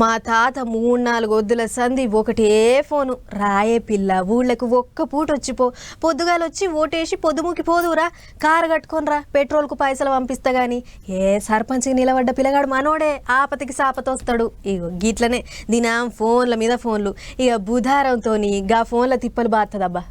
మా తాత 3-4 వద్దుల సంధి ఒకటే ఫోను. రాయే పిల్ల ఊళ్ళకు ఒక్క పూట వచ్చిపో, పొద్దుగాలొచ్చి ఓటేసి పొద్దుముకి పోదురా, కారు కట్టుకొనిరా, పెట్రోల్కు పైసలు పంపిస్తా గాని. సర్పంచ్కి నిలబడ్డ పిల్లగాడు మనోడే, ఆపతికి సాపతొస్తాడు. ఇగో గిట్లనే దినం ఫోన్ల మీద ఫోన్లు. ఇక బుధారంతోని గా ఫోన్ల తిప్పలు బాత్తదబ్బా.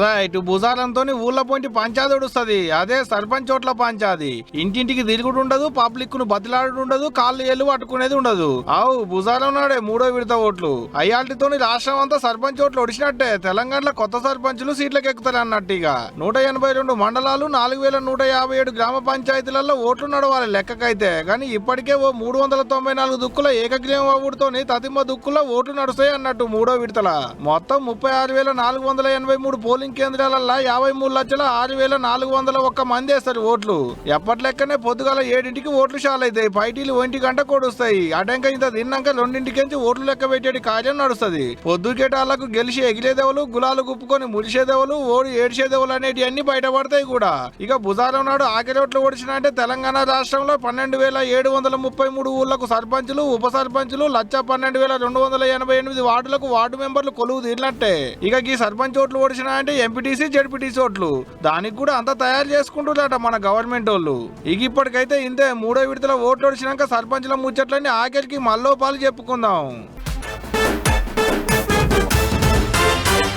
రైట్, భుజాలంతో ఊళ్ళో పోయి పంచాయతీ వస్తుంది. అదే సర్పంచ్ చోట్ల పంచాది. ఇంటింటికి తిరుగుడు ఉండదు, పబ్లిక్ ను బతిలాడు ఉండదు, కాళ్ళు ఏళ్ళు పట్టుకునేది ఉండదు. అవు భుజాలం నాడే 3వ విడత ఓట్లు. అయ్యాల్టితోని రాష్ట్రం అంతా సర్పంచ్ ఓట్లు ఒడిచినట్టే. తెలంగాణలో కొత్త సర్పంచులు సీట్లకు ఎక్కుతారు అన్నట్టు. ఇక 182 మండలాలు, 4157 గ్రామ పంచాయతీలలో ఓట్లు నడవాలి లెక్కకైతే. కానీ ఇప్పటికే ఓ 394 దుక్కుల ఏకగ్రీవం అవ్వడుతోని తతిమ దుక్కుల ఓట్లు నడుస్తాయి అన్నట్టు 3వ విడతల. మొత్తం 36,483 పోలింగ్ కేంద్రాలలో 53,06,401 మంది వేస్తారు ఓట్లు. ఎప్పటి లెక్కనే పొద్దుగాల 7ంటికి ఓట్లు షాలైతాయి, పైటీలు 1 గంట కొడుస్తాయి. అటంక ఇంత తిన్నాక 2ంటికించి ఓట్లు లెక్క పెట్టేటి కార్యం నడుస్తుంది. పొద్దుకేటాళ్లకు గెలిచి ఎగిరేదేవులు, గులాలు గుప్పుకొని ముడిసేదేవులు, ఓడి ఏడ్చేదేవులు అనేటి అన్ని బయటపడతాయి కూడా. ఇక బుధారం నాడు ఆఖరి ఓట్లు ఓడిచినంటే తెలంగాణ రాష్ట్రంలో 12,733 ఊళ్లకు సర్పంచులు, ఉప సర్పంచులు, 1,12,288 వార్డులకు వార్డు మెంబర్లు కొలువు తీరినట్టే. ఇక ఈ సర్పంచ్ ఓట్లు ఓడిచిన అంటే ఎంపీటీసీ, జెడ్పీటీసీ ఓట్లు. దానికి కూడా అంతా తయారు చేసుకుంటున్నారట మన గవర్నమెంట్ వాళ్ళు. ఇక ఇప్పటికైతే ఇంతే. 3వ విడతల ఓట్లు వచ్చినాక సర్పంచ్ల ముచ్చట్లన్నీ ఆఖరికి మల్లోపాలు చెప్పుకుందాం.